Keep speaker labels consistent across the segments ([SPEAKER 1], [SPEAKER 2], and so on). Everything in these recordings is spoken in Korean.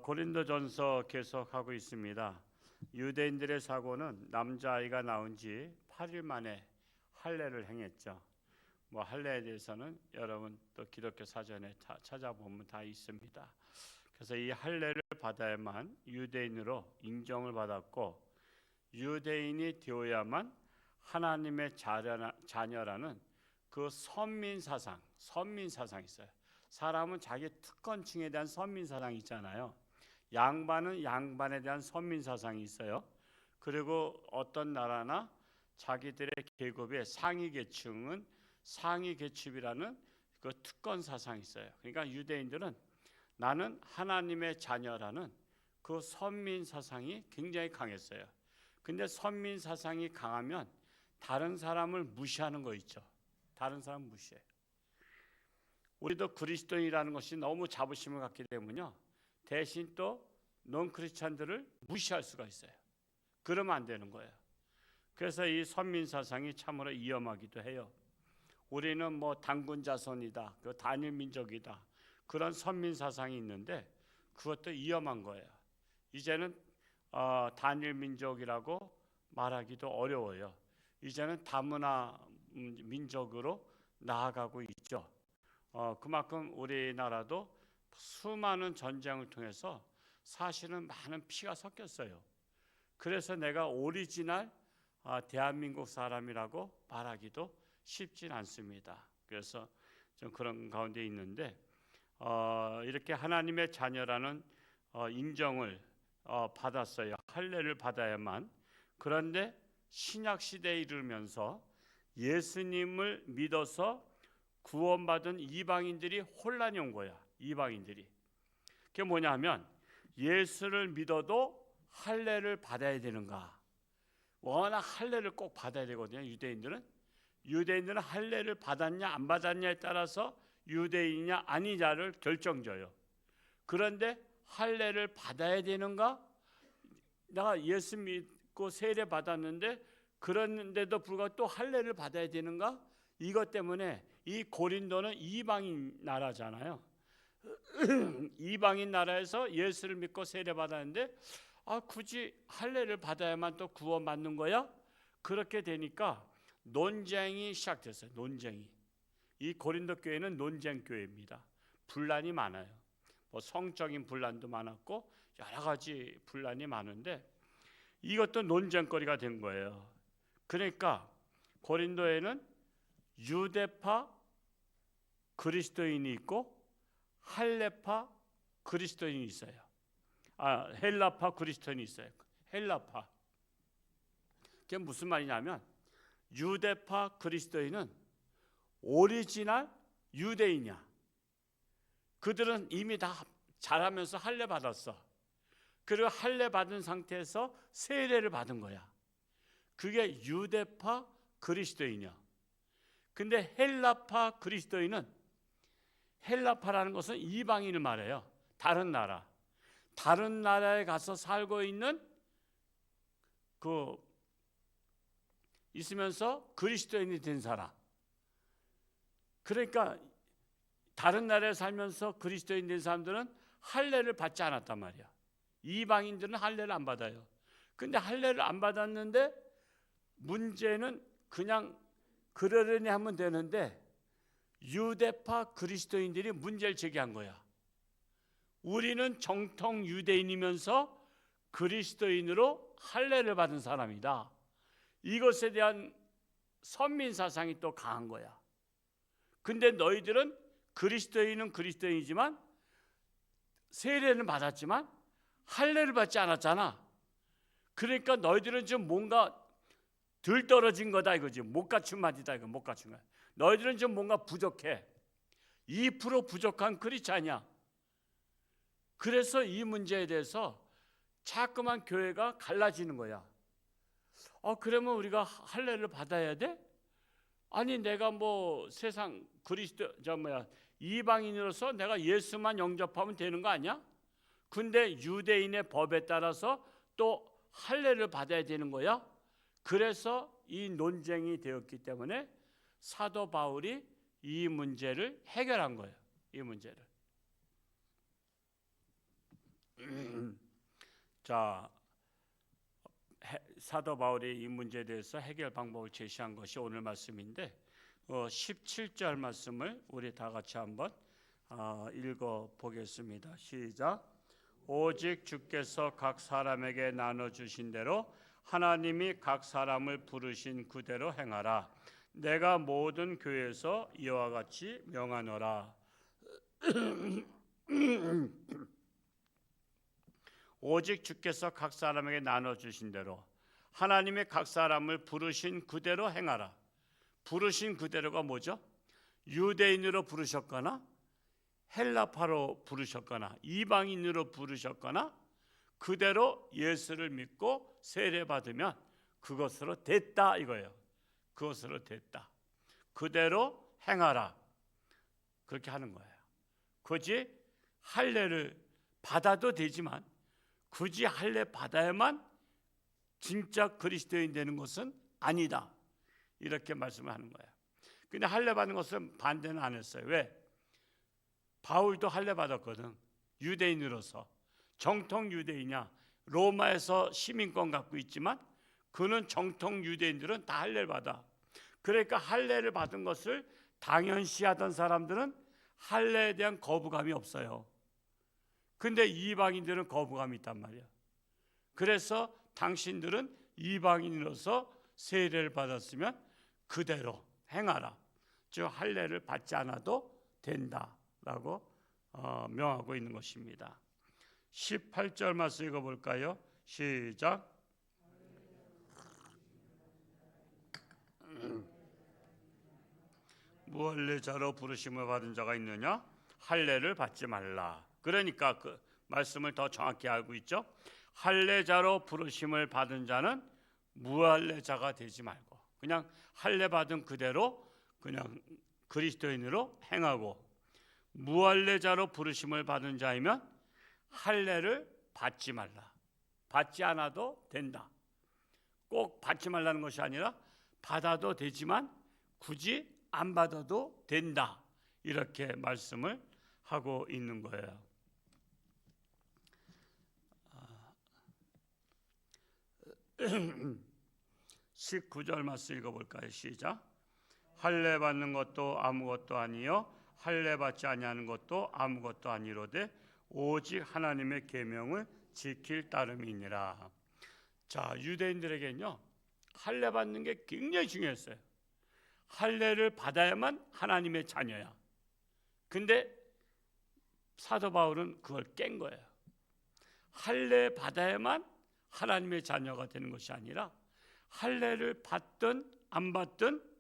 [SPEAKER 1] 고린도전서 계속하고 있습니다. 유대인들의 사고는 남자아이가 나온 지 8일 만에 할례를 행했죠. 할례에 대해서는 여러분 또 기독교 사전에 찾아보면 다 있습니다. 그래서 이 할례를 받아야만 유대인으로 인정을 받았고, 유대인이 되어야만 하나님의 자녀라는 그 선민 사상이 있어요. 사람은 자기 특권층에 대한 선민 사상이 있잖아요. 양반은 양반에 대한 선민 사상이 있어요. 그리고 어떤 나라나 자기들의 계급의 상위 계층은 상위 계층이라는 그 특권 사상이 있어요. 그러니까 유대인들은 나는 하나님의 자녀라는 그 선민 사상이 굉장히 강했어요. 근데 선민 사상이 강하면 다른 사람을 무시하는 거 있죠. 다른 사람 무시해요. 우리도 그리스도인이라는 것이 너무 자부심을 갖기 때문에 대신 또 논크리스찬들을 무시할 수가 있어요. 그러면 안 되는 거예요. 그래서 이 선민 사상이 참으로 위험하기도 해요. 우리는 단군 자손이다, 그 단일 민족이다, 그런 선민 사상이 있는데 그것도 위험한 거예요. 이제는 단일 민족이라고 말하기도 어려워요. 이제는 다문화 민족으로 나아가고 있죠. 그만큼 우리나라도 수많은 전쟁을 통해서 사실은 많은 피가 섞였어요. 그래서 내가 오리지널 대한민국 사람이라고 말하기도 쉽진 않습니다. 그래서 좀 그런 가운데 있는데 이렇게 하나님의 자녀라는 인정을 받았어요. 할례를 받아야만. 그런데 신약 시대에 이르면서 예수님을 믿어서 구원받은 이방인들이 혼란이 온 거야. 이방인들이. 그게 뭐냐면 예수를 믿어도 할례를 받아야 되는가? 워낙 할례를 꼭 받아야 되거든요. 유대인들은 할례를 받았냐 안 받았냐에 따라서 유대인이냐 아니냐를 결정져요. 그런데 할례를 받아야 되는가? 내가 예수 믿고 세례 받았는데 그런데도 불구하고 또 할례를 받아야 되는가? 이것 때문에 이 고린도는 이방인 나라잖아요. 이방인 나라에서 예수를 믿고 세례 받았는데 굳이 할례를 받아야만 또 구원받는 거야? 그렇게 되니까 논쟁이 시작됐어요. 논쟁이. 이 고린도 교회는 논쟁 교회입니다. 분란이 많아요. 성적인 분란도 많았고 여러 가지 분란이 많은데 이것도 논쟁거리가 된 거예요. 그러니까 고린도에는 유대파 그리스도인이 있고 할례파 그리스도인이 있어요. 헬라파 그리스도인이 있어요. 헬라파. 그게 무슨 말이냐면 유대파 그리스도인은 오리지널 유대인이야. 그들은 이미 다 잘하면서 할례 받았어. 그리고 할례 받은 상태에서 세례를 받은 거야. 그게 유대파 그리스도인이야. 근데 헬라파 그리스도인은, 헬라파라는 것은 이방인을 말해요. 다른 나라에 가서 살고 있는 있으면서 그리스도인이 된 사람. 그러니까 다른 나라에 살면서 그리스도인 된 사람들은 할례를 받지 않았단 말이야. 이방인들은 할례를 안 받아요. 근데 할례를 안 받았는데 문제는 그냥 그러려니 하면 되는데 유대파 그리스도인들이 문제를 제기한 거야. 우리는 정통 유대인이면서 그리스도인으로 할례를 받은 사람이다. 이것에 대한 선민 사상이 또 강한 거야. 근데 너희들은 그리스도인은 그리스도인이지만 세례는 받았지만 할례를 받지 않았잖아. 그러니까 너희들은 좀 뭔가 덜 떨어진 거다 이거지. 못 갖춘 말이다 이거. 못 갖춘 거야. 너희들은 좀 뭔가 부족해. 2% 부족한 크리스찬이야. 그래서 이 문제에 대해서 자꾸만 교회가 갈라지는 거야. 그러면 우리가 할례를 받아야 돼? 아니 내가 세상 이방인으로서 내가 예수만 영접하면 되는 거 아니야? 근데 유대인의 법에 따라서 또 할례를 받아야 되는 거야? 그래서 이 논쟁이 되었기 때문에 사도 바울이 이 문제를 해결한 거예요. 이 문제를. 자, 사도 바울이 이 문제에 대해서 해결 방법을 제시한 것이 오늘 말씀인데 17절 말씀을 우리 다 같이 한번 읽어 보겠습니다. 시작. 오직 주께서 각 사람에게 나눠 주신 대로 하나님이 각 사람을 부르신 그대로 행하라. 내가 모든 교회에서 이와 같이 명하노라. 오직 주께서 각 사람에게 나눠 주신 대로 하나님의 각 사람을 부르신 그대로 행하라. 부르신 그대로가 뭐죠? 유대인으로 부르셨거나 헬라파로 부르셨거나 이방인으로 부르셨거나 그대로 예수를 믿고 세례 받으면 그것으로 됐다 이거예요. 그것으로 됐다. 그대로 행하라. 그렇게 하는 거예요. 굳이 할례를 받아도 되지만 굳이 할례 받아야만 진짜 그리스도인 되는 것은 아니다. 이렇게 말씀을 하는 거예요. 근데 할례 받는 것은 반대는 안 했어요. 왜? 바울도 할례 받았거든. 유대인으로서. 정통 유대인이야. 로마에서 시민권 갖고 있지만 그는 정통 유대인들은 다 할례를 받아. 그러니까 할례를 받은 것을 당연시하던 사람들은 할례에 대한 거부감이 없어요. 근데 이방인들은 거부감이 있단 말이야. 그래서 당신들은 이방인으로서 세례를 받았으면 그대로 행하라. 즉 할례를 받지 않아도 된다라고 명하고 있는 것입니다. 18절 말씀 읽어볼까요? 시작. 무할례자로 부르심을 받은 자가 있느냐? 할례를 받지 말라. 그러니까 그 말씀을 더 정확히 알고 있죠. 할례자로 부르심을 받은 자는 무할례자가 되지 말고 그냥 할례 받은 그대로 그냥 그리스도인으로 행하고, 무할례자로 부르심을 받은 자이면 할례를 받지 말라. 받지 않아도 된다. 꼭 받지 말라는 것이 아니라 받아도 되지만 굳이 안 받아도 된다. 이렇게 말씀을 하고 있는 거예요. 19절 말씀 읽어볼까요? 시작. 할례 받는 것도 아무것도 아니요 할례 받지 아니하는 것도 아무것도 아니로되 오직 하나님의 계명을 지킬 따름이니라. 자, 유대인들에게는요 할례 받는 게 굉장히 중요했어요. 할례를 받아야만 하나님의 자녀야. 근데 사도 바울은 그걸 깬 거예요. 할례 받아야만 하나님의 자녀가 되는 것이 아니라 할례를 받든 안 받든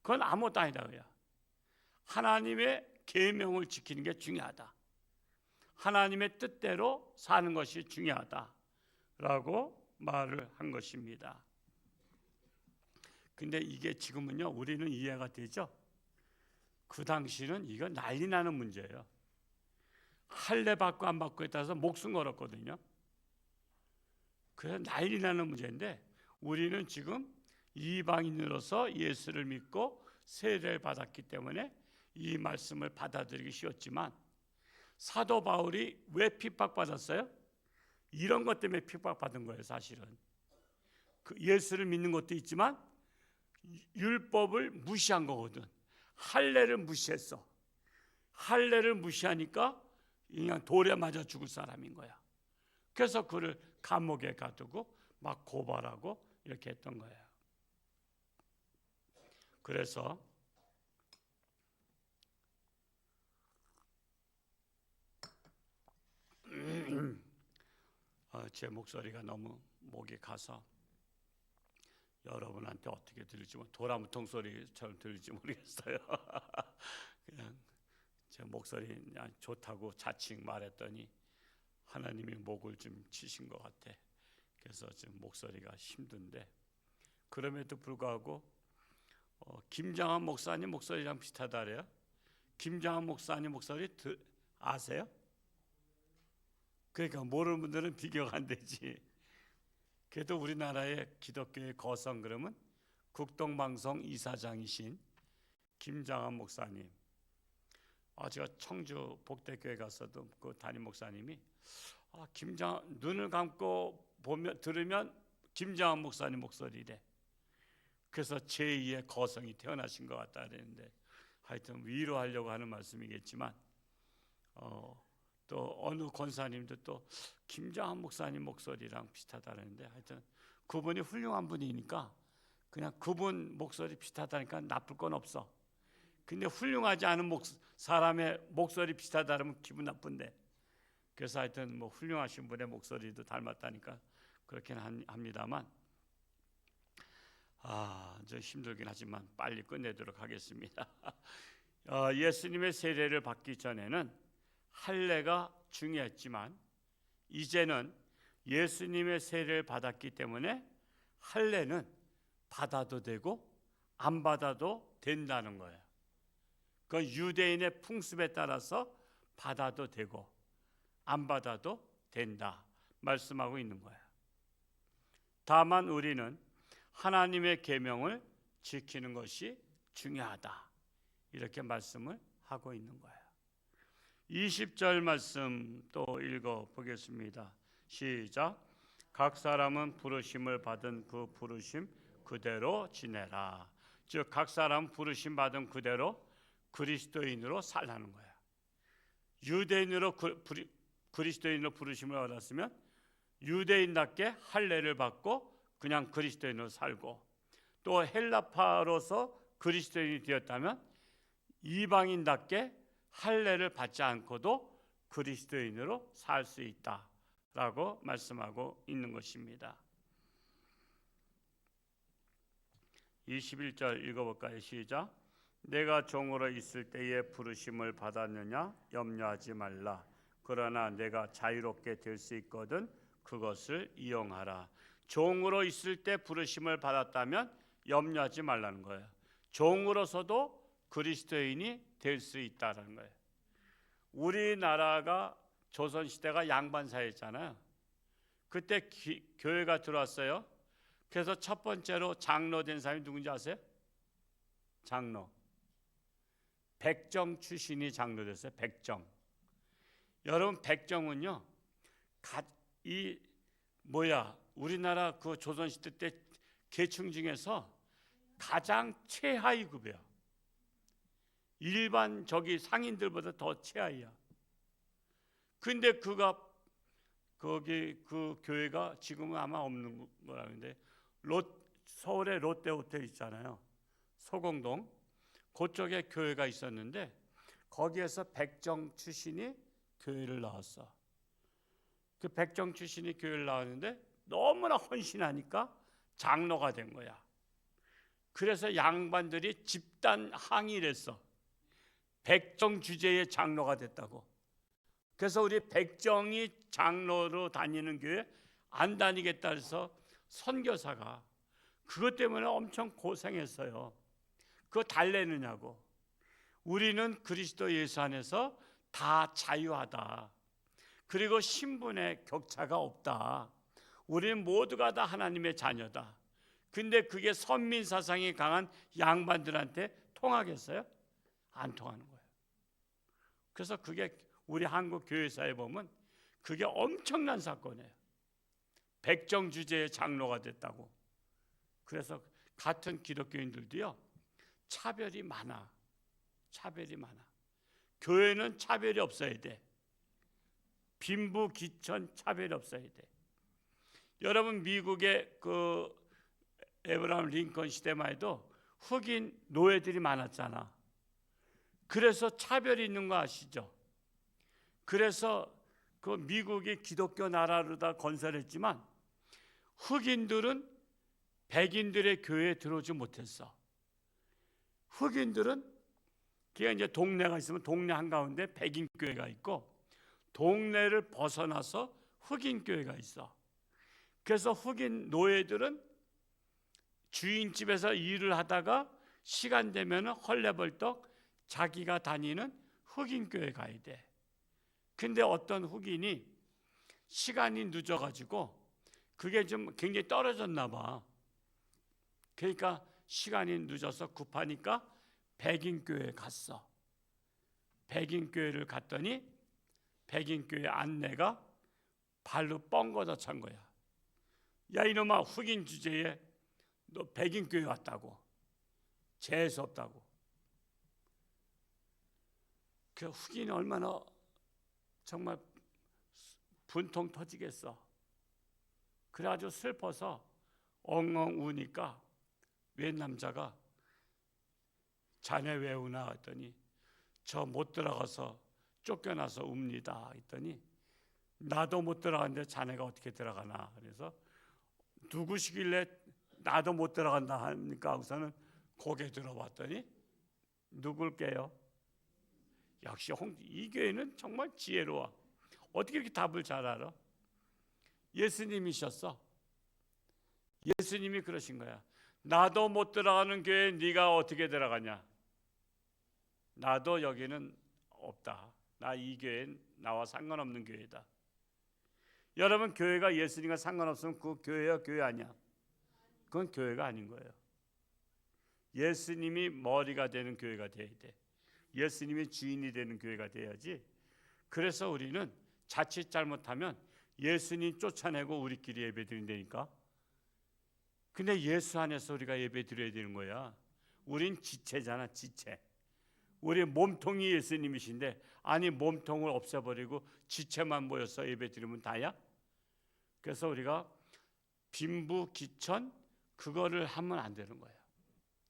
[SPEAKER 1] 그건 아무것도 아니다. 하나님의 계명을 지키는 게 중요하다. 하나님의 뜻대로 사는 것이 중요하다라고 말을 한 것입니다. 근데 이게 지금은요 우리는 이해가 되죠. 그 당시는 이거 난리 나는 문제예요. 할례 받고 안 받고에 따라서 목숨 걸었거든요. 그래서 난리 나는 문제인데 우리는 지금 이방인으로서 예수를 믿고 세례를 받았기 때문에 이 말씀을 받아들이기 쉬웠지만 사도 바울이 왜 핍박받았어요? 이런 것 때문에 핍박받은 거예요. 사실은 그 예수를 믿는 것도 있지만 율법을 무시한 거거든. 할례를 무시했어. 할례를 무시하니까 그냥 돌에 맞아 죽을 사람인 거야. 그래서 그를 감옥에 가두고 막 고발하고 이렇게 했던 거예요. 그래서 제 목소리가 너무 목이 가서 여러분한테 어떻게 들릴지 도라무통 소리처럼 들릴지 모르겠어요. 그냥 제 목소리 그냥 좋다고 자칭 말했더니 하나님이 목을 좀 치신 것 같아. 그래서 지금 목소리가 힘든데 그럼에도 불구하고 김장한 목사님 목소리랑 비슷하다래요. 김장한 목사님 목소리 아세요? 그러니까 모르는 분들은 비교가 안 되지. 그래도 우리나라의 기독교의 거성 그러면 국동방송 이사장이신 김장한 목사님. 제가 청주 복대교회 갔어도 그 담임 목사님이 눈을 감고 보면 들으면 김장한 목사님 목소리래. 그래서 제2의 거성이 태어나신 것 같다 그랬는데, 하여튼 위로하려고 하는 말씀이겠지만 또 어느 권사님도 또 김장한 목사님 목소리랑 비슷하다는데, 하여튼 그분이 훌륭한 분이니까 그냥 그분 목소리 비슷하다니까 나쁠 건 없어. 근데 훌륭하지 않은 사람의 목소리 비슷하다면 기분 나쁜데, 그래서 하여튼 뭐 훌륭하신 분의 목소리도 닮았다니까 그렇긴 합니다만, 저 힘들긴 하지만 빨리 끝내도록 하겠습니다. 예수님의 세례를 받기 전에는 할례가 중요했지만, 이제는 예수님의 세례를 받았기 때문에 할례는 받아도 되고 안 받아도 된다는 거예요. 그 유대인의 풍습에 따라서 받아도 되고 안 받아도 된다 말씀하고 있는 거예요. 다만 우리는 하나님의 계명을 지키는 것이 중요하다, 이렇게 말씀을 하고 있는 거예요. 20절 말씀 또 읽어 보겠습니다. 시작. 각 사람은 부르심을 받은 그 부르심 그대로 지내라. 즉 각 사람 부르심 받은 그대로 그리스도인으로 살라는 거야. 유대인으로 그리스도인으로 부르심을 받았으면 유대인답게 할례를 받고 그냥 그리스도인으로 살고, 또 헬라파로서 그리스도인이 되었다면 이방인답게 할례를 받지 않고도 그리스도인으로 살 수 있다라고 말씀하고 있는 것입니다. 21절 읽어볼까요? 시작. 내가 종으로 있을 때에 부르심을 받았느냐 염려하지 말라. 그러나 내가 자유롭게 될 수 있거든 그것을 이용하라. 종으로 있을 때 부르심을 받았다면 염려하지 말라는 거예요. 종으로서도 그리스도인이 될 수 있다는 거예요. 우리나라가 조선시대가 양반사였잖아요. 그때 교회가 들어왔어요. 그래서 첫 번째로 장로 된 사람이 누군지 아세요? 장로. 백정 출신이 장로 됐어요. 백정. 여러분, 백정은요, 우리나라 그 조선시대 때 계층 중에서 가장 최하위 급이에요. 일반 상인들보다 더 최하위야. 근데 거기 그 교회가 지금은 아마 없는 거라는데, 서울에 롯데호텔 있잖아요. 소공동. 그쪽에 교회가 있었는데 거기에서 백정 출신이 교회를 나왔어. 그 백정 출신이 교회를 나왔는데 너무나 헌신하니까 장로가 된 거야. 그래서 양반들이 집단 항의를 했어. 백정 주제의 장로가 됐다고. 그래서 우리 백정이 장로로 다니는 교회 안 다니겠다 해서 선교사가 그것 때문에 엄청 고생했어요. 그거 달래느냐고. 우리는 그리스도 예수 안에서 다 자유하다. 그리고 신분의 격차가 없다. 우리는 모두가 다 하나님의 자녀다. 근데 그게 선민 사상이 강한 양반들한테 통하겠어요? 안 통하는 거예요. 그래서 그게 우리 한국 교회사에 보면 그게 엄청난 사건이에요. 백정 주제의 장로가 됐다고. 그래서 같은 기독교인들도요, 차별이 많아. 교회는 차별이 없어야 돼. 빈부 귀천 차별이 없어야 돼. 여러분, 미국의 그 에브라함 링컨 시대만 해도 흑인 노예들이 많았잖아. 그래서 차별이 있는 거 아시죠? 그래서 그 미국이 기독교 나라로 다 건설했지만 흑인들은 백인들의 교회에 들어오지 못했어. 흑인들은 그게 이제 동네가 있으면 동네 한가운데 백인 교회가 있고, 동네를 벗어나서 흑인 교회가 있어. 그래서 흑인 노예들은 주인집에서 일을 하다가 시간 되면 헐레벌떡 자기가 다니는 흑인 교회 가야 돼. 근데 어떤 흑인이 시간이 늦어가지고 그게 좀 굉장히 떨어졌나 봐. 그러니까 시간이 늦어서 급하니까 백인 교회에 갔어. 백인 교회를 갔더니 백인 교회 안내가 발로 뻥 걷어 찬 거야. 야 이놈아, 흑인 주제에 너 백인 교회 왔다고, 재수 없다고. 그 흑인이 얼마나 정말 분통 터지겠어. 그래가지고 슬퍼서 엉엉 우니까 웬 남자가 자네 왜 우나 했더니 저 못 들어가서 쫓겨나서 웁니다 했더니 나도 못 들어갔는데 자네가 어떻게 들어가나. 그래서 누구시길래 나도 못 들어간다 하니까 우선은 고개 들어봤더니 누굴게요? 역시 이 교회는 정말 지혜로워. 어떻게 이렇게 답을 잘 알아? 예수님이셨어. 예수님이 그러신 거야. 나도 못 들어가는 교회에 네가 어떻게 들어가냐? 나도 여기는 없다. 나 이 교회는 나와 상관없는 교회다. 여러분, 교회가 예수님과 상관없으면 그 교회야 교회 아니야? 그건 교회가 아닌 거예요. 예수님이 머리가 되는 교회가 돼야 돼. 예수님이 주인이 되는 교회가 돼야지. 그래서 우리는 자칫 잘못하면 예수님 쫓아내고 우리끼리 예배 드린다니까. 근데 예수 안에서 우리가 예배 드려야 되는 거야. 우린 지체잖아, 지체. 우리 몸통이 예수님이신데, 아니 몸통을 없애버리고 지체만 모여서 예배 드리면 다야? 그래서 우리가 빈부귀천 그거를 하면 안 되는 거야.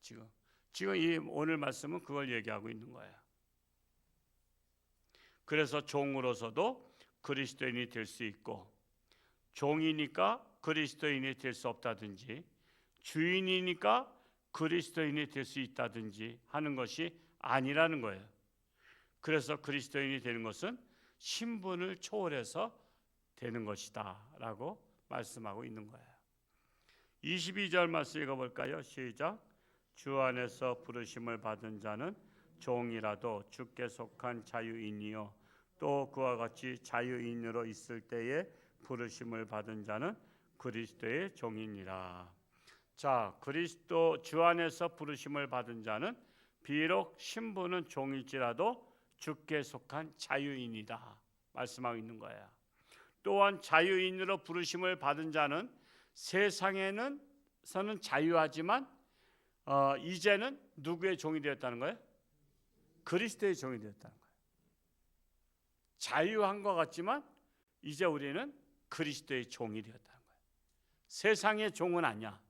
[SPEAKER 1] 지금 이 오늘 말씀은 그걸 얘기하고 있는 거야. 그래서 종으로서도 그리스도인이 될 수 있고, 종이니까 그리스도인이 될 수 없다든지, 주인이니까 그리스도인이 될 수 있다든지 하는 것이 아니라는 거예요. 그래서 그리스도인이 되는 것은 신분을 초월해서 되는 것이다 라고 말씀하고 있는 거예요. 22절 말씀 읽어볼까요? 시작. 주 안에서 부르심을 받은 자는 종이라도 주께 속한 자유인이요 또 그와 같이 자유인으로 있을 때에 부르심을 받은 자는 그리스도의 종이니라. 자, 그리스도 주 안에서 부르심을 받은 자는 비록 신분은 종일지라도 주께 속한 자유인이다 말씀하고 있는 거야. 또한 자유인으로 부르심을 받은 자는 세상에서는 자유하지만 이제는 누구의 종이 되었다는 거예요? 그리스도의 종이 되었다는 거예요. 자유한 것 같지만 이제 우리는 그리스도의 종이 되었다는 거예요. 세상의 종은 아니야.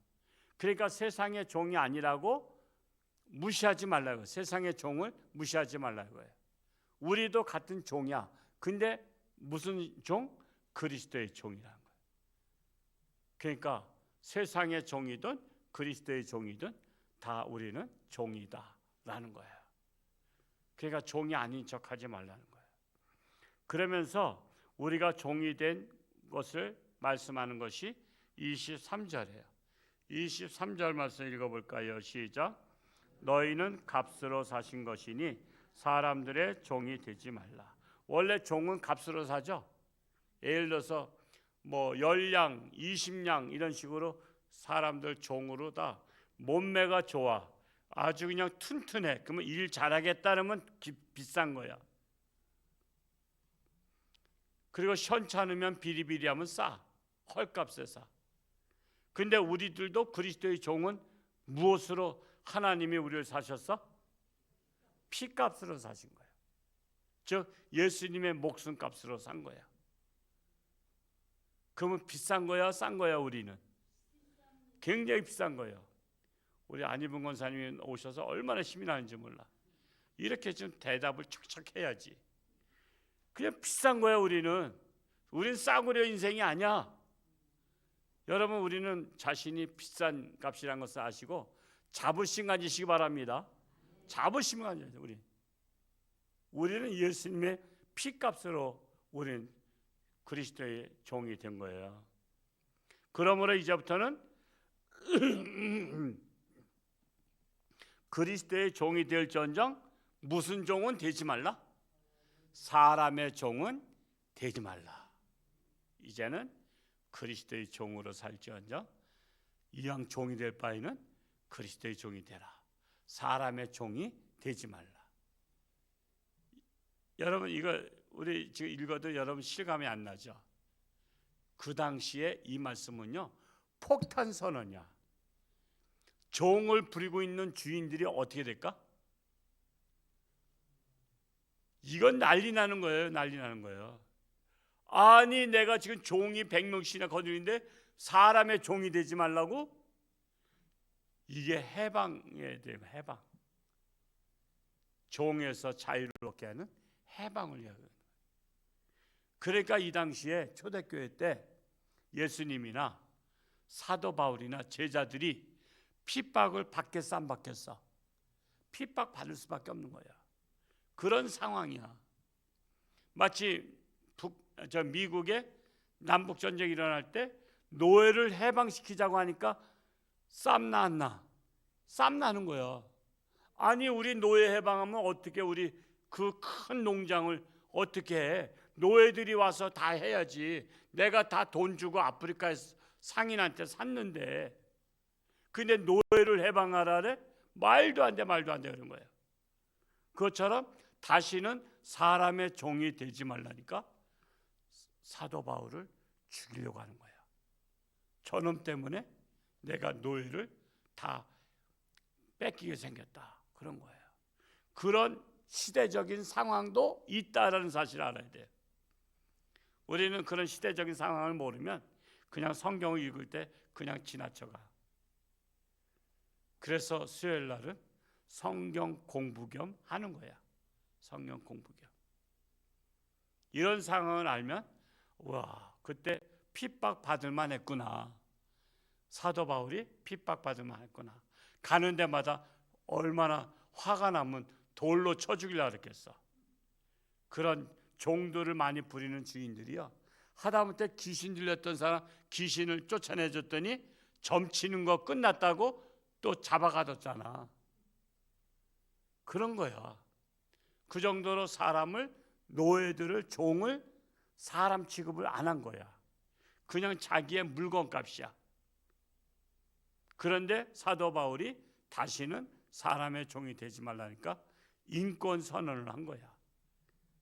[SPEAKER 1] 그러니까 세상의 종이 아니라고 무시하지 말라고. 세상의 종을 무시하지 말라고요. 우리도 같은 종이야. 근데 무슨 종? 그리스도의 종이라는 거예요. 그러니까 세상의 종이든 그리스도의 종이든 다 우리는 종이다라는 거예요. 그러니까 종이 아닌 척하지 말라는 거예요. 그러면서 우리가 종이 된 것을 말씀하는 것이 23절이에요. 23절 말씀 읽어볼까요? 시작. 너희는 값으로 사신 것이니 사람들의 종이 되지 말라. 원래 종은 값으로 사죠. 예를 들어서 뭐 10냥, 20냥 이런 식으로 사람들 종으로 다 몸매가 좋아. 아주 그냥 튼튼해. 그러면 일 잘하겠다면 비싼 거야. 그리고 현찮으면 비리비리하면 싸. 헐값에 싸. 근데 우리들도 그리스도의 종은 무엇으로 하나님이 우리를 사셨어? 피값으로 사신 거예요. 즉 예수님의 목숨값으로 산 거야. 그러면 비싼 거야, 싼 거야? 우리는 굉장히 비싼 거예요. 우리 안희분 권사님이 오셔서 얼마나 힘이 나는지 몰라. 이렇게 좀 대답을 척척 해야지. 그냥 비싼 거야. 우리는 싸구려 인생이 아니야. 여러분, 우리는 자신이 비싼 값이라는 것을 아시고 자부심 가지시기 바랍니다. 자부심 가져야죠. 우리는 예수님의 피값으로 우리는 그리스도의 종이 된 거예요. 그러므로 이제부터는 그리스도의 종이 될지언정 무슨 종은 되지 말라? 사람의 종은 되지 말라. 이제는 그리스도의 종으로 살지언정 이왕 종이 될 바에는 그리스도의 종이 되라. 사람의 종이 되지 말라. 여러분, 이거 우리 지금 읽어도 여러분 실감이 안 나죠? 그 당시에 이 말씀은요, 폭탄 선언이야. 종을 부리고 있는 주인들이 어떻게 될까? 이건 난리 나는 거예요. 난리 나는 거예요. 아니 내가 지금 종이 100명씩이나 거느리는데 사람의 종이 되지 말라고? 이게 해방에 대한 해방. 종에서 자유를 얻게 하는 해방을 이야기해요. 그러니까 이 당시에 초대교회 때 예수님이나 사도 바울이나 제자들이 핍박을 받겠어 안 받겠어? 핍박 받을 수밖에 없는 거야. 그런 상황이야. 마치 미국에 남북 전쟁이 일어날 때 노예를 해방시키자고 하니까 쌈 나왔나? 쌈 나는 거야. 아니 우리 노예 해방하면 어떻게 우리 그 큰 농장을 어떻게 해? 노예들이 와서 다 해야지. 내가 다 돈 주고 아프리카에 상인한테 샀는데 근데 노예를 해방하라래? 말도 안 돼 그런 거예요. 그것처럼 다시는 사람의 종이 되지 말라니까 사도 바울을 죽이려고 하는 거야. 저놈 때문에 내가 노예를 다 뺏기게 생겼다. 그런 거예요. 그런 시대적인 상황도 있다라는 사실을 알아야 돼요. 우리는 그런 시대적인 상황을 모르면 그냥 성경을 읽을 때 그냥 지나쳐가. 그래서 수요일 날은 성경 공부 겸 하는 거야. 성경 공부 겸. 이런 상황을 알면 와, 그때 핍박 받을 만했구나. 사도 바울이 핍박 받을 만했구나. 가는 데마다 얼마나 화가 나면 돌로 쳐 죽이려고 그랬겠어. 그런 종들을 많이 부리는 주인들이요, 하다못해 귀신 들렸던 사람 귀신을 쫓아내줬더니 점치는 거 끝났다고 또 잡아가뒀잖아. 그런 거야. 그 정도로 사람을, 노예들을, 종을 사람 취급을 안 한 거야. 그냥 자기의 물건값이야. 그런데 사도 바울이 다시는 사람의 종이 되지 말라니까 인권 선언을 한 거야.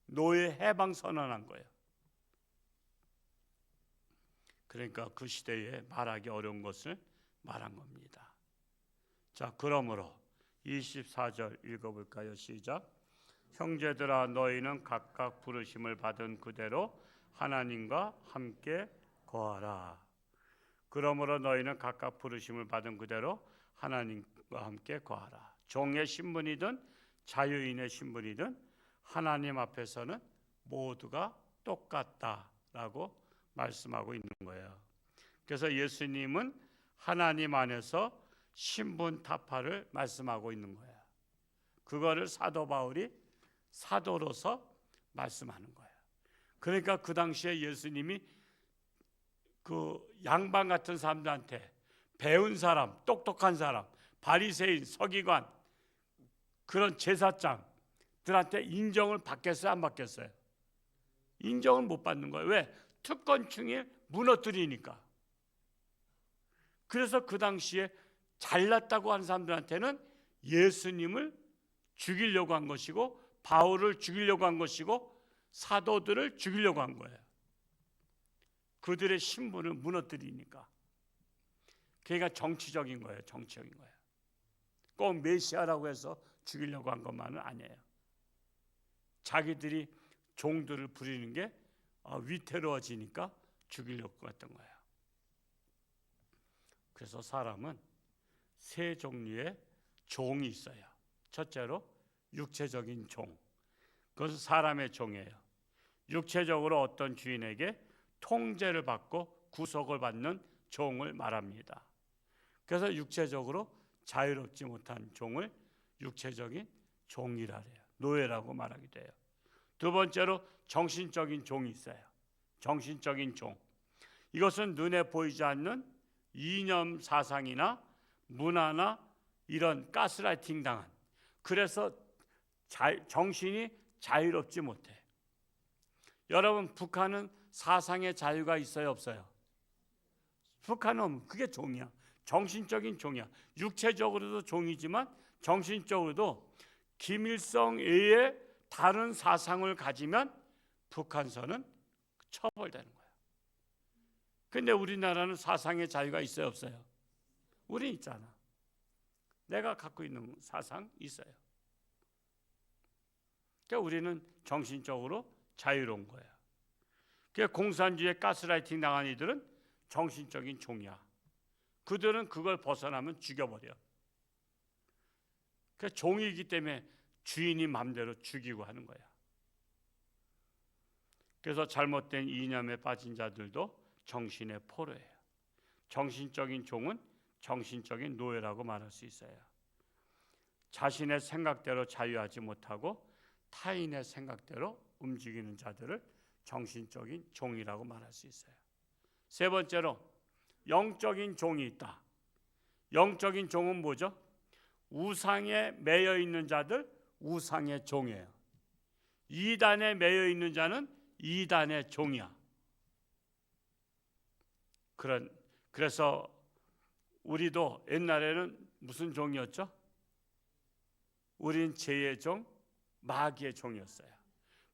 [SPEAKER 1] 노예 해방 선언한 거야. 그러니까 그 시대에 말하기 어려운 것을 말한 겁니다. 자, 그러므로 24절 읽어볼까요? 시작. 형제들아, 너희는 각각 부르심을 받은 그대로 하나님과 함께 거하라. 그러므로 너희는 각각 부르심을 받은 그대로 하나님과 함께 거하라. 종의 신분이든 자유인의 신분이든 하나님 앞에서는 모두가 똑같다라고 말씀하고 있는 거예요. 그래서 예수님은 하나님 안에서 신분 타파를 말씀하고 있는 거예요. 그거를 사도 바울이 사도로서 말씀하는 거예요. 그러니까 그 당시에 예수님이 그 양반 같은 사람들한테, 배운 사람, 똑똑한 사람, 바리새인, 서기관, 그런 제사장들한테 인정을 받겠어요, 안 받겠어요? 인정을 못 받는 거예요. 왜? 특권층이 무너뜨리니까. 그래서 그 당시에 잘났다고 하는 사람들한테는 예수님을 죽이려고 한 것이고, 바울을 죽이려고 한 것이고, 사도들을 죽이려고 한 거예요. 그들의 신분을 무너뜨리니까. 그러니까 정치적인 거예요. 정치적인 거예요. 꼭 메시아라고 해서 죽이려고 한 것만은 아니에요. 자기들이 종들을 부리는 게 위태로워지니까 죽이려고 했던 거예요. 그래서 사람은 세 종류의 종이 있어요. 첫째로 육체적인 종. 그것은 사람의 종이에요. 육체적으로 어떤 주인에게 통제를 받고 구속을 받는 종을 말합니다. 그래서 육체적으로 자유롭지 못한 종을 육체적인 종이라 해요. 노예라고 말하기도 해요. 두 번째로 정신적인 종이 있어요. 정신적인 종. 이것은 눈에 보이지 않는 이념 사상이나 문화나 이런 가스라이팅 당한, 그래서 정신이 자유롭지 못해. 여러분, 북한은 사상의 자유가 있어요, 없어요? 북한은 그게 종이야. 정신적인 종이야. 육체적으로도 종이지만 정신적으로도 김일성 외에 다른 사상을 가지면 북한서는 처벌되는 거야. 근데 우리나라는 사상의 자유가 있어요, 없어요? 우리 있잖아. 내가 갖고 있는 사상 있어요. 그러니까 우리는 정신적으로 자유로운 거야. 그러니까 공산주의에 가스라이팅 당한 이들은 정신적인 종이야. 그들은 그걸 벗어나면 죽여버려. 그 종이기 때문에 주인이 마음대로 죽이고 하는 거야. 그래서 잘못된 이념에 빠진 자들도 정신의 포로예요. 정신적인 종은 정신적인 노예라고 말할 수 있어요. 자신의 생각대로 자유하지 못하고 타인의 생각대로 움직이는 자들을 정신적인 종이라고 말할 수 있어요. 세 번째로 영적인 종이 있다. 영적인 종은 뭐죠? 우상에 매여 있는 자들, 우상의 종이에요. 이단에 매여 있는 자는 이단의 종이야. 그래서 우리도 옛날에는 무슨 종이었죠? 우린 죄의 종, 마귀의 종이었어요.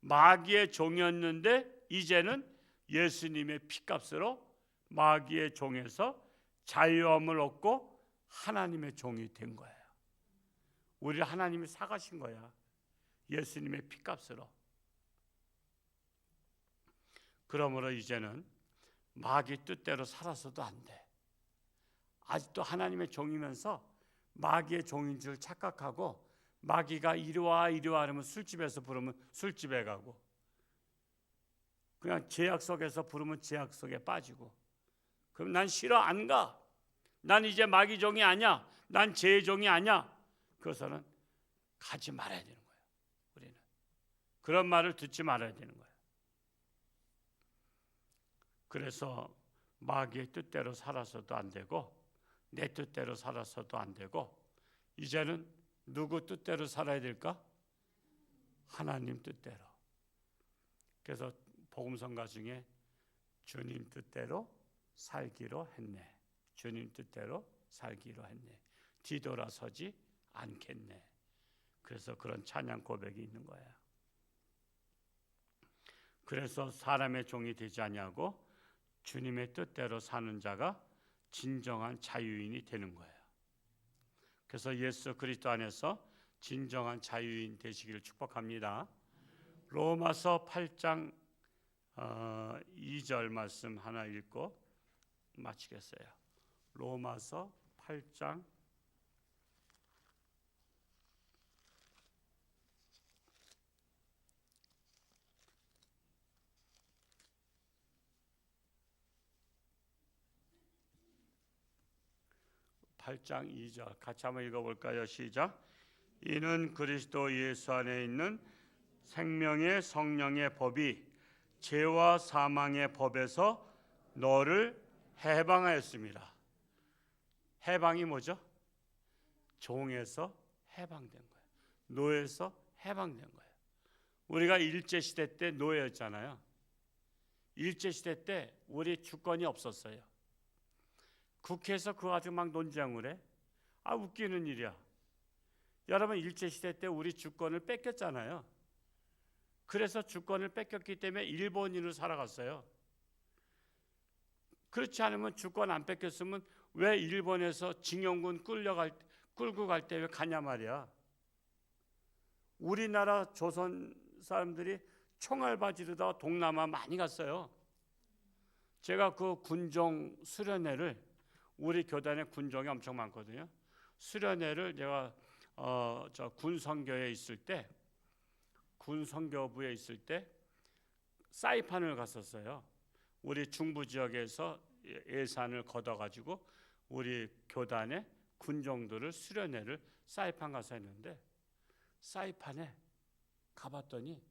[SPEAKER 1] 마귀의 종이었는데 이제는 예수님의 피값으로 마귀의 종에서 자유함을 얻고 하나님의 종이 된 거예요. 우리를 하나님이 사가신 거야. 예수님의 피값으로. 그러므로 이제는 마귀 뜻대로 살아서도 안 돼. 아직도 하나님의 종이면서 마귀의 종인 줄 착각하고 마귀가 이리와 이리와 하면 술집에서 부르면 술집에 가고 그냥 제약 속에서 부르면 제약 속에 빠지고 그럼 난 싫어 안 가. 난 이제 마귀 종이 아니야. 난 죄의 종이 아니야. 그래서는 가지 말아야 되는 거예요. 우리는 그런 말을 듣지 말아야 되는 거예요. 그래서 마귀의 뜻대로 살아서도 안 되고 내 뜻대로 살아서도 안 되고 이제는 누구 뜻대로 살아야 될까? 하나님 뜻대로. 그래서 복음성가 중에 주님 뜻대로 살기로 했네. 주님 뜻대로 살기로 했네. 뒤돌아서지 않겠네. 그래서 그런 찬양 고백이 있는 거야. 그래서 사람의 종이 되지 아니하고 주님의 뜻대로 사는 자가 진정한 자유인이 되는 거예요. 그래서 예수 그리스도 안에서 진정한 자유인 되시기를 축복합니다. 로마서 8장 2절 말씀 하나 읽고 마치겠어요. 로마서 8장 8장 2절 같이 한번 읽어볼까요? 시작. 이는 그리스도 예수 안에 있는 생명의 성령의 법이 죄와 사망의 법에서 너를 해방하였습니다. 해방이 뭐죠? 종에서 해방된 거예요. 노예에서 해방된 거예요. 우리가 일제시대 때 노예였잖아요. 일제시대 때 우리 주권이 없었어요. 국회에서 그거 가지고 막 논쟁을 해. 웃기는 일이야. 여러분 일제시대 때 우리 주권을 뺏겼잖아요. 그래서 주권을 뺏겼기 때문에 일본인으로 살아갔어요. 그렇지 않으면 주권 안 뺏겼으면 왜 일본에서 징용군 끌고 갈 때 왜 가냐 말이야. 우리나라 조선 사람들이 총알 바지르다 동남아 많이 갔어요. 제가 그 군종 수련회를 우리 교단에 군종이 엄청 많거든요. 수련회를 제가 저 군선교에 있을 때 군선교부에 있을 때 사이판을 갔었어요. 우리 중부 지역에서 예산을 걷어가지고 우리 교단의 군종들을 수련회를 사이판 가서 했는데 사이판에 가봤더니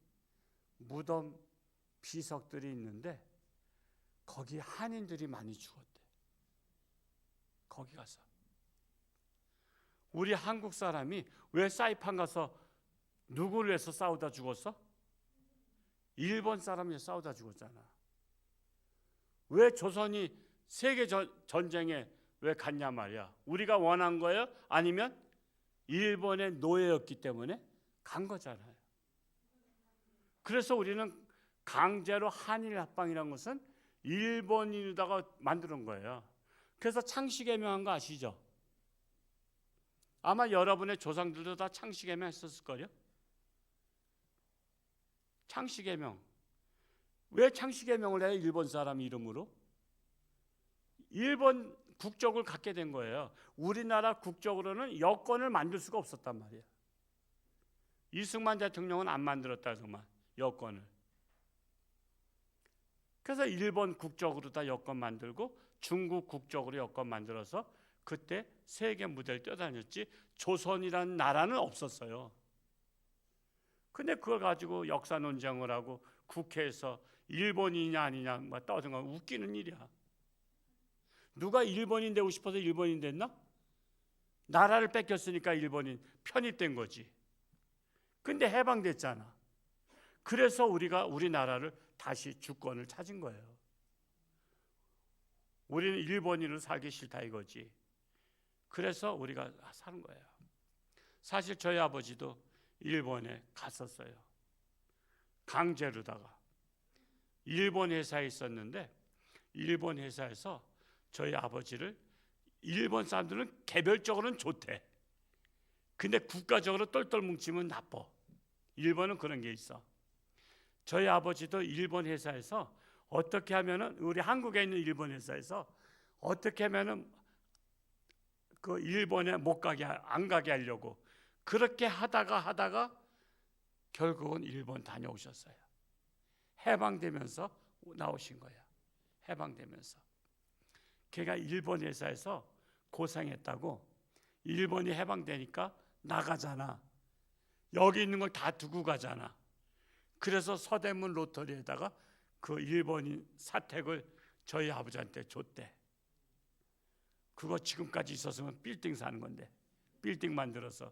[SPEAKER 1] 무덤 비석들이 있는데 거기 한인들이 많이 죽었대. 거기 가서 우리 한국 사람이 왜 사이판 가서 누구를 위해서 싸우다 죽었어? 일본 사람이 싸우다 죽었잖아. 왜 조선이 세계 전쟁에 왜 갔냐 말이야. 우리가 원한 거예요? 아니면 일본의 노예였기 때문에 간 거잖아요. 그래서 우리는 강제로 한일 합방이라는 것은 일본인에다가 만드는 거예요. 그래서 창씨개명한 거 아시죠? 아마 여러분의 조상들도 다 창씨개명 했었을 거예요. 창씨개명. 왜 창씨개명을 해요? 일본 사람 이름으로? 일본 국적을 갖게 된 거예요. 우리나라 국적으로는 여권을 만들 수가 없었단 말이에요. 이승만 대통령은 안 만들었다 정말 여권을. 그래서 일본 국적으로 다 여권 만들고 중국 국적으로 여권 만들어서 그때 세계 무대를 뛰어다녔지 조선이라는 나라는 없었어요. 근데 그걸 가지고 역사 논쟁을 하고 국회에서 일본인이냐 아니냐 막 떠드는 건 웃기는 일이야. 누가 일본인 되고 싶어서 일본인 됐나? 나라를 뺏겼으니까 일본인 편입된 거지. 근데 해방됐잖아. 그래서 우리가 우리나라를 다시 주권을 찾은 거예요. 우리는 일본인으로 살기 싫다 이거지. 그래서 우리가 사는 거예요. 사실 저희 아버지도 일본에 갔었어요. 강제로다가. 일본 회사에 있었는데 일본 회사에서 저희 아버지를 일본 사람들은 개별적으로는 좋대. 근데 국가적으로 똘똘 뭉치면 나빠. 일본은 그런 게 있어. 저희 아버지도 일본 회사에서 어떻게 하면은 우리 한국에 있는 일본 회사에서 어떻게 하면은 그 일본에 못 가게 안 가게 하려고 그렇게 하다가 결국은 일본 다녀오셨어요. 해방되면서 나오신 거야. 해방되면서. 걔가 일본 회사에서 고생했다고 일본이 해방되니까 나가잖아. 여기 있는 걸 다 두고 가잖아. 그래서 서대문 로터리에다가 그 일본인 사택을 저희 아버지한테 줬대. 그거 지금까지 있었으면 빌딩 사는 건데, 빌딩 만들어서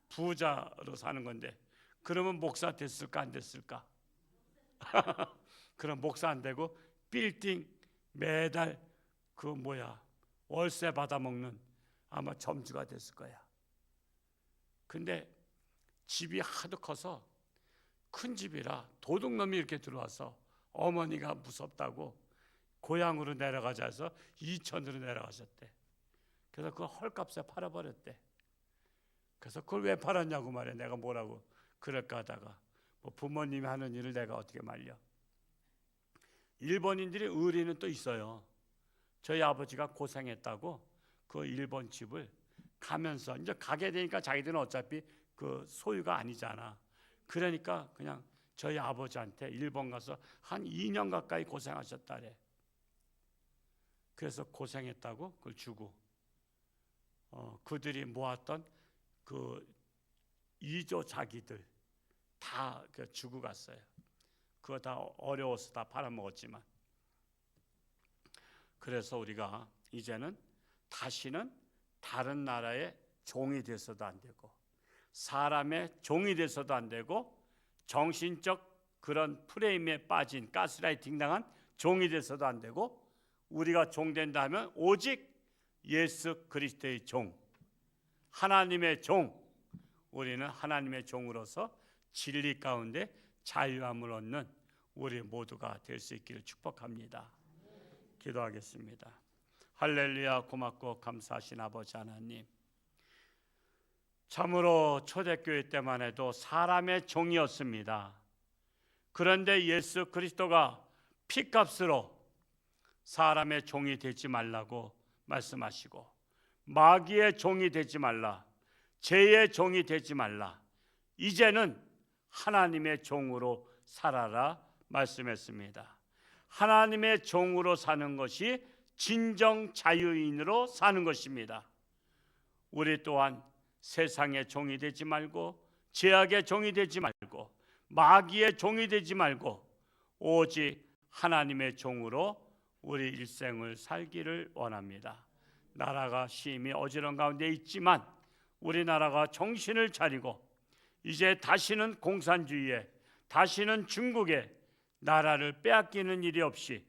[SPEAKER 1] 부자로 사는 건데, 그러면 목사 됐을까 안 됐을까? 그럼 목사 안 되고 빌딩 매달 그 월세 받아 먹는 아마 점주가 됐을 거야. 근데 집이 하도 커서 큰 집이라 도둑놈이 이렇게 들어와서 어머니가 무섭다고 고향으로 내려가자 해서 이천으로 내려가셨대. 그래서 그걸 헐값에 팔아버렸대. 그래서 그걸 왜 팔았냐고 말해. 내가 뭐라고 그럴까 하다가 뭐 부모님이 하는 일을 내가 어떻게 말려. 일본인들이 의리는 또 있어요. 저희 아버지가 고생했다고 그 일본 집을 가면서 이제 가게 되니까 자기들은 어차피 그 소유가 아니잖아. 그러니까 그냥 저희 아버지한테 일본 가서 한 2년 가까이 고생하셨다래. 그래서 고생했다고 그걸 주고 그들이 모았던 그 이조 자기들 다 주고 갔어요. 그거 다 어려워서 다 팔아먹었지만. 그래서 우리가 이제는 다시는 다른 나라의 종이 돼서도 안 되고 사람의 종이 돼서도 안 되고 정신적 그런 프레임에 빠진 가스라이팅 당한 종이 돼서도 안 되고 우리가 종 된다 하면 오직 예수 그리스도의 종, 하나님의 종, 우리는 하나님의 종으로서 진리 가운데 자유함을 얻는 우리 모두가 될 수 있기를 축복합니다. 기도하겠습니다. 할렐루야. 고맙고 감사하신 아버지 하나님, 참으로 초대교회 때만 해도 사람의 종이었습니다. 그런데 예수 그리스도가 피값으로 사람의 종이 되지 말라고 말씀하시고 마귀의 종이 되지 말라, 죄의 종이 되지 말라, 이제는 하나님의 종으로 살아라 말씀했습니다. 하나님의 종으로 사는 것이 진정 자유인으로 사는 것입니다. 우리 또한 세상의 종이 되지 말고 죄악의 종이 되지 말고 마귀의 종이 되지 말고 오직 하나님의 종으로 우리 일생을 살기를 원합니다. 나라가 심히 어지러운 가운데 있지만 우리나라가 정신을 차리고 이제 다시는 공산주의에, 다시는 중국에 나라를 빼앗기는 일이 없이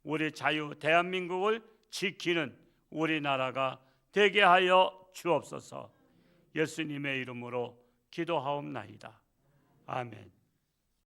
[SPEAKER 1] 우리 자유 대한민국을 지키는 우리나라가 되게 하여 주옵소서. 예수님의 이름으로 기도하옵나이다. 아멘.